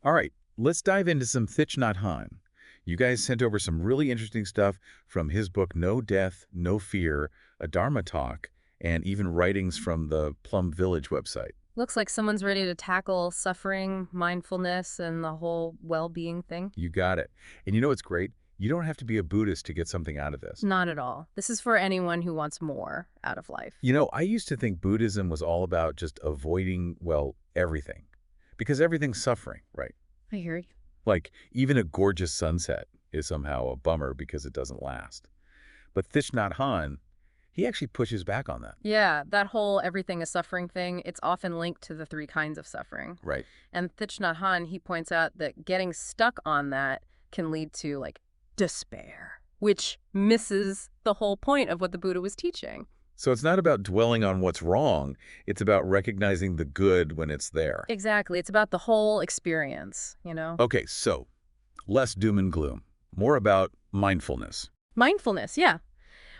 All right, let's dive into some Thich Nhat Hanh. You guys sent over some really interesting stuff from his book, No Death, No Fear, a Dharma Talk, and even writings from the Plum Village website. Looks like someone's ready to tackle suffering, mindfulness, and the whole well-being thing. You got it. And you know what's great? You don't have to be a Buddhist to get something out of this. Not at all. This is for anyone who wants more out of life. You know, I used to think Buddhism was all about just avoiding, well, everything. Because everything's suffering, right? I hear you. Like, even a gorgeous sunset is somehow a bummer because it doesn't last. But Thich Nhat Hanh, he actually pushes back on that. Yeah, that whole everything is suffering thing, it's often linked to the three kinds of suffering. Right. And Thich Nhat Hanh, he points out that getting stuck on that can lead to, like, despair, which misses the whole point of what the Buddha was teaching. So it's not about dwelling on what's wrong. It's about recognizing the good when it's there. Exactly. It's about the whole experience, you know? Okay, so less doom and gloom, more about mindfulness. Mindfulness, yeah.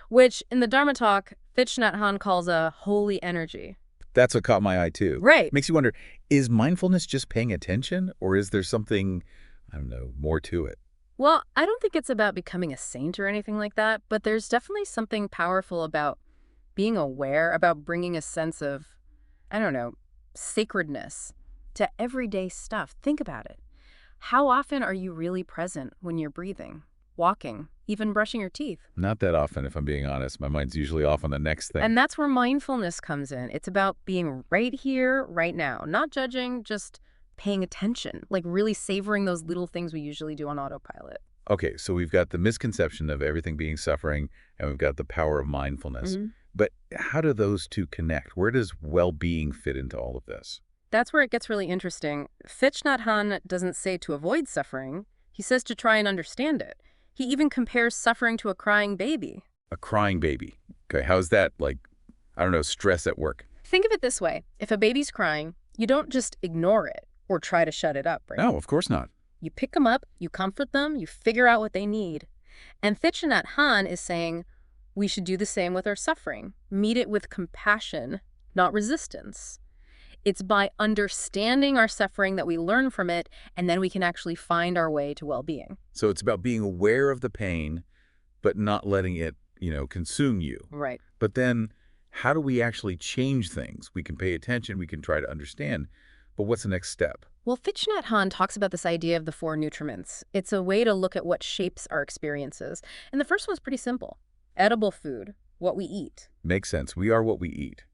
Which, in the Dharma talk, Thich Nhat Hanh calls a holy energy. That's what caught my eye, too. Right. Makes you wonder, is mindfulness just paying attention, or is there something, I don't know, more to it? Well, I don't think it's about becoming a saint or anything like that, but there's definitely something powerful about being aware, about bringing a sense of, I don't know, sacredness to everyday stuff. Think about it. How often are you really present when you're breathing, walking, even brushing your teeth? Not that often, if I'm being honest. My mind's usually off on the next thing. And that's where mindfulness comes in. It's about being right here, right now, not judging, just paying attention, like really savoring those little things we usually do on autopilot. Okay, so we've got the misconception of everything being suffering, and we've got the power of mindfulness. But how do those two connect? Where does well-being fit into all of this? That's where it gets really interesting. Thich Nhat Hanh doesn't say to avoid suffering. He says to try and understand it. He even compares suffering to a crying baby. A crying baby. Okay, how's that, like, I don't know, stress at work? Think of it this way. If a baby's crying, you don't just ignore it or try to shut it up, right? No, of course not. You pick them up, you comfort them, you figure out what they need. And Thich Nhat Hanh is saying we should do the same with our suffering. Meet it with compassion, not resistance. It's by understanding our suffering that we learn from it, and then we can actually find our way to well-being. So it's about being aware of the pain, but not letting it, consume you. Right. But then how do we actually change things? We can pay attention, we can try to understand, but what's the next step? Well, Thich Nhat Hanh talks about this idea of the four nutriments. It's a way to look at what shapes our experiences. And the first one's pretty simple. Edible food, what we eat. Makes sense. We are what we eat.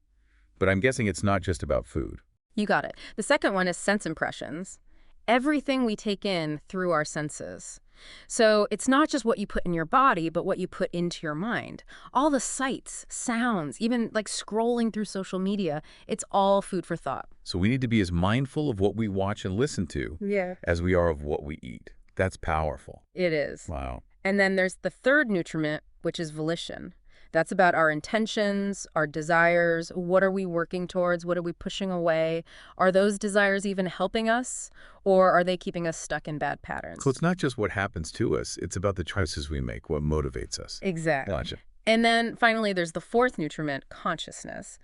But I'm guessing it's not just about food. You got it. The second one is sense impressions. Everything we take in through our senses. So it's not just what you put in your body, but what you put into your mind. All the sights, sounds, even like scrolling through social media, it's all food for thought. So we need to be as mindful of what we watch and listen to as we are of what we eat. That's powerful. It is. Wow. And then there's the third nutriment, which is volition. That's about our intentions, our desires. What are we working towards? What are we pushing away? Are those desires even helping us, or are they keeping us stuck in bad patterns? So it's not just what happens to us. It's about the choices we make, what motivates us. Exactly. Gotcha. And then finally, there's the fourth nutriment, consciousness.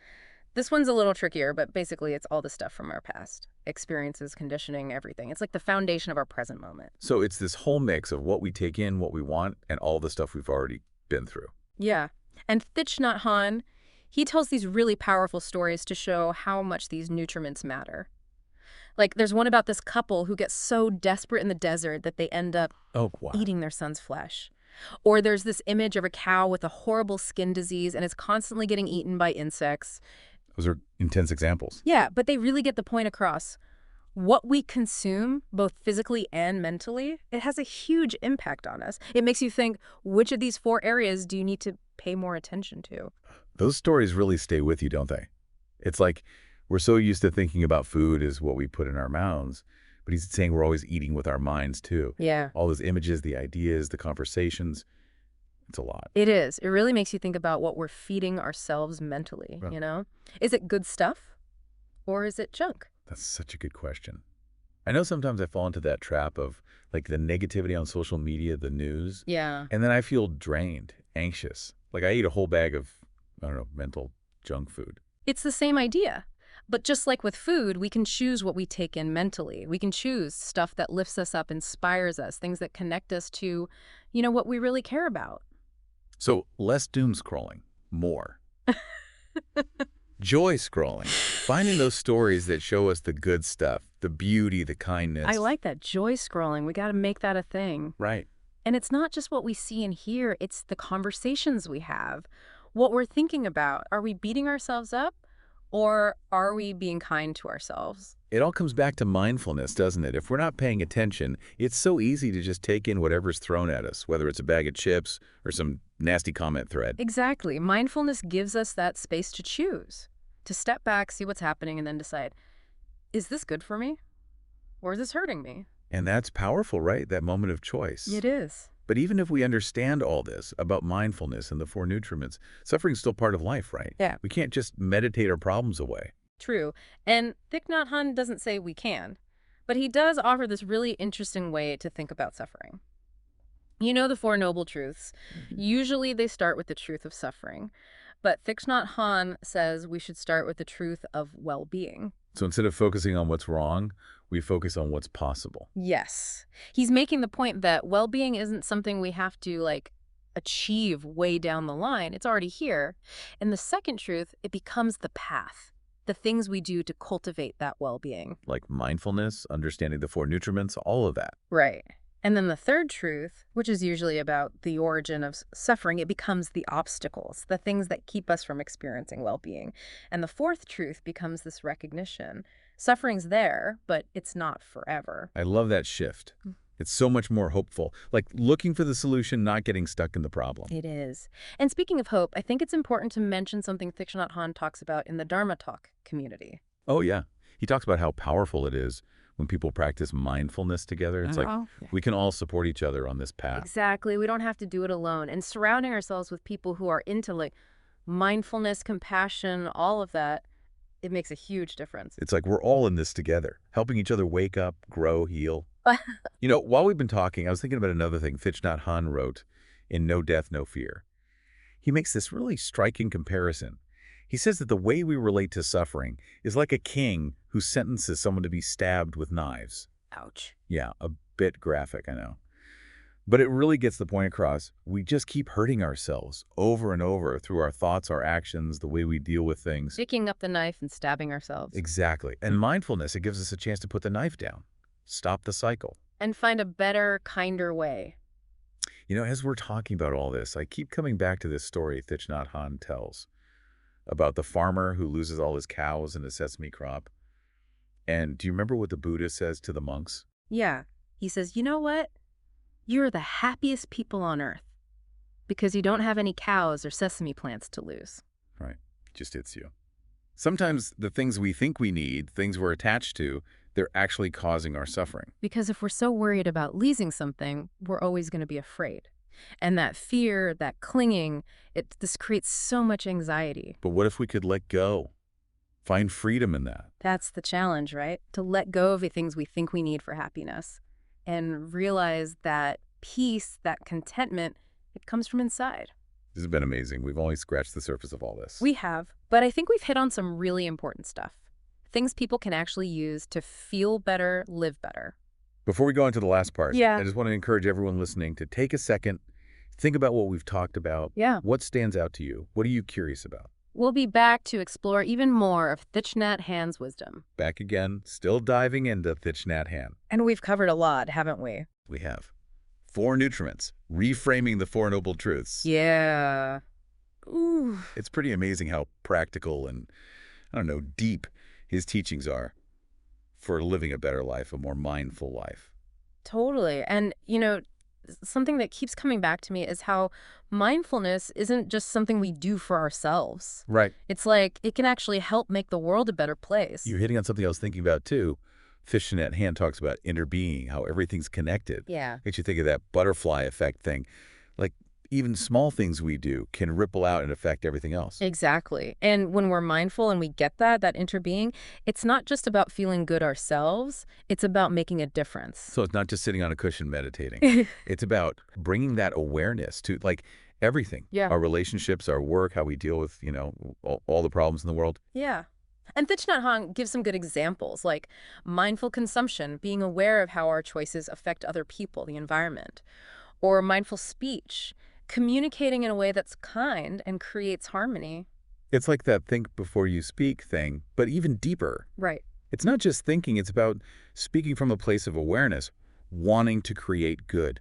This one's a little trickier, but basically it's all the stuff from our past. Experiences, conditioning, everything. It's like the foundation of our present moment. So it's this whole mix of what we take in, what we want, and all the stuff we've already been through. Yeah. And Thich Nhat Hanh, he tells these really powerful stories to show how much these nutriments matter. Like, there's one about this couple who gets so desperate in the desert that they end up eating their son's flesh. Or there's this image of a cow with a horrible skin disease and is constantly getting eaten by insects. Those are intense examples. Yeah, but they really get the point across. What we consume, both physically and mentally, it has a huge impact on us. It makes you think, which of these four areas do you need to pay more attention to? Those stories really stay with you, don't they? It's like we're so used to thinking about food as what we put in our mouths, but he's saying we're always eating with our minds, too. Yeah. All those images, the ideas, the conversations. It's a lot. It is. It really makes you think about what we're feeding ourselves mentally, Yeah. you know? Is it good stuff or is it junk? That's such a good question. I know sometimes I fall into that trap of like the negativity on social media, the news, Yeah. and then I feel drained, anxious. Like I eat a whole bag of, I don't know, mental junk food. It's the same idea. But just like with food, we can choose what we take in mentally. We can choose stuff that lifts us up, inspires us, things that connect us to, what we really care about. So less doom scrolling, more joy scrolling, finding those stories that show us the good stuff, the beauty, the I kindness. like that joy scrolling. We got to make that a thing. Right. And it's not just what we see and hear, it's the conversations we have, what we're thinking about. Are we beating ourselves up or are we being kind to ourselves? It all comes back to mindfulness, doesn't it? If we're not paying attention, it's so easy to just take in whatever's thrown at us, whether it's a bag of chips or some nasty comment thread. Exactly. Mindfulness gives us that space to choose, to step back, see what's happening, and then decide, is this good for me or is this hurting me? And that's powerful, right? That moment of choice. It is. But even if we understand all this about mindfulness and the four nutriments, suffering's still part of life, right? Yeah. We can't just meditate our problems away. True. And Thich Nhat Hanh doesn't say we can, but he does offer this really interesting way to think about suffering. You know the Four Noble Truths. Usually they start with the truth of suffering, but Thich Nhat Hanh says we should start with the truth of well-being. So instead of focusing on what's wrong, we focus on what's possible. Yes. He's making the point that well-being isn't something we have to, achieve way down the line. It's already here. And the second truth, it becomes the path, the things we do to cultivate that well-being. Like mindfulness, understanding the four nutriments, all of that. Right. And then the third truth, which is usually about the origin of suffering, it becomes the obstacles, the things that keep us from experiencing well-being. And the fourth truth becomes this recognition. Suffering's there, but it's not forever. I love that shift. It's so much more hopeful, like looking for the solution, not getting stuck in the problem. It is. And speaking of hope, I think it's important to mention something Thich Nhat Hanh talks about in the Dharma Talk community. Oh, yeah. He talks about how powerful it is when people practice mindfulness together. It's like we can all support each other on this path. Exactly. We don't have to do it alone. And surrounding ourselves with people who are into mindfulness, compassion, all of that, it makes a huge difference. It's like we're all in this together, helping each other wake up, grow, heal. While we've been talking, I was thinking about another thing Thich Nhat Hanh wrote in No Death, No Fear. He makes this really striking comparison. He says that the way we relate to suffering is like a king who sentences someone to be stabbed with knives. Ouch. Yeah, a bit graphic, I know. But it really gets the point across. We just keep hurting ourselves over and over through our thoughts, our actions, the way we deal with things. Picking up the knife and stabbing ourselves. Exactly. And mindfulness, it gives us a chance to put the knife down, stop the cycle. And find a better, kinder way. As we're talking about all this, I keep coming back to this story Thich Nhat Hanh tells about the farmer who loses all his cows in a sesame crop. And do you remember what the Buddha says to the monks? Yeah. He says, you know what? You're the happiest people on earth because you don't have any cows or sesame plants to lose. Right. Just hits you. Sometimes the things we think we need, things we're attached to, they're actually causing our suffering. Because if we're so worried about losing something, we're always going to be afraid. And that fear, that clinging, this creates so much anxiety. But what if we could let go? Find freedom in that. That's the challenge, right? To let go of the things we think we need for happiness and realize that peace, that contentment, it comes from inside. This has been amazing. We've only scratched the surface of all this. We have, but I think we've hit on some really important stuff. Things people can actually use to feel better, live better. Before we go into the last part, Yeah. I just want to encourage everyone listening to take a second, think about what we've talked about. Yeah. What stands out to you? What are you curious about? We'll be back to explore even more of Thich Nhat Hanh's wisdom. Back again, still diving into Thich Nhat Hanh. And we've covered a lot, haven't we? We have 4 nutriments, reframing the 4 noble truths. Yeah. Ooh. It's pretty amazing how practical and, deep his teachings are for living a better life, a more mindful life. Totally. And, something that keeps coming back to me is how mindfulness isn't just something we do for ourselves. Right. It's like it can actually help make the world a better place. You're hitting on something I was thinking about, too. Thich Nhat Hanh talks about interbeing, how everything's connected. Yeah. Makes you think of that butterfly effect thing. Like, even small things we do can ripple out and affect everything else. Exactly. And when we're mindful and we get that interbeing, it's not just about feeling good ourselves. It's about making a difference. So it's not just sitting on a cushion meditating. It's about bringing that awareness to, everything. Yeah. Our relationships, our work, how we deal with, all the problems in the world. Yeah. And Thich Nhat Hanh gives some good examples, like mindful consumption, being aware of how our choices affect other people, the environment, or mindful speech, communicating in a way that's kind and creates harmony. It's like that think before you speak thing, but even deeper. Right. It's not just thinking, it's about speaking from a place of awareness, wanting to create good.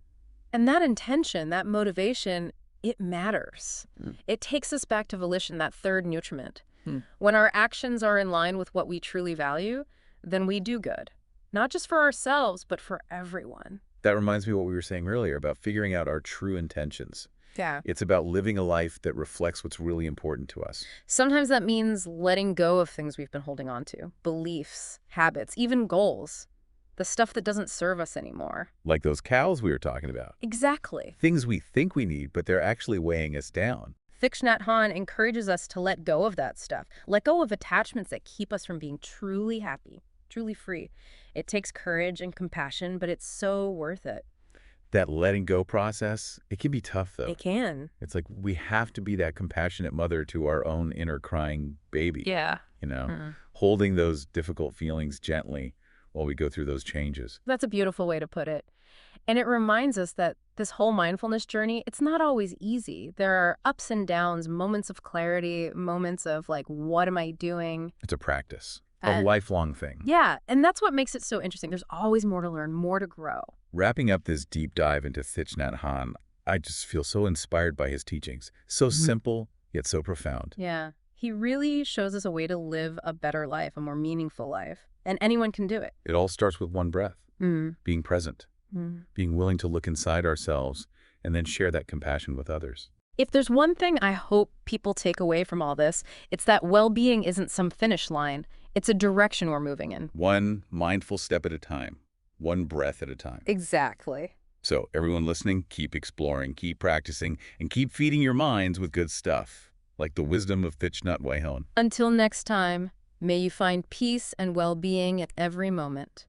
And that intention, that motivation, it matters. Mm. It takes us back to volition, that third nutriment. Hmm. When our actions are in line with what we truly value, then we do good. Not just for ourselves, but for everyone. That reminds me of what we were saying earlier about figuring out our true intentions. Yeah. It's about living a life that reflects what's really important to us. Sometimes that means letting go of things we've been holding on to, beliefs, habits, even goals, the stuff that doesn't serve us anymore. Like those cows we were talking about. Exactly. Things we think we need, but they're actually weighing us down. Thich Nhat Hanh encourages us to let go of that stuff, let go of attachments that keep us from being truly happy, truly free. It takes courage and compassion, but it's so worth it. That letting go process, it can be tough, though. It can. It's like we have to be that compassionate mother to our own inner crying baby, Yeah. holding those difficult feelings gently while we go through those changes. That's a beautiful way to put it. And it reminds us that this whole mindfulness journey, it's not always easy. There are ups and downs, moments of clarity, moments of like, what am I doing? It's a practice, a lifelong thing. Yeah, and that's what makes it so interesting. There's always more to learn, more to grow. Wrapping up this deep dive into Thich Nhat Hanh, I just feel so inspired by his teachings. So simple, yet so profound. Yeah, he really shows us a way to live a better life, a more meaningful life. And anyone can do it. It all starts with one breath, being present, being willing to look inside ourselves, and then share that compassion with others. If there's one thing I hope people take away from all this, it's that well-being isn't some finish line. It's a direction we're moving in. One mindful step at a time, one breath at a time. Exactly. So everyone listening, keep exploring, keep practicing, and keep feeding your minds with good stuff, like the wisdom of Thich Nhat Hanh. Until next time, may you find peace and well-being at every moment.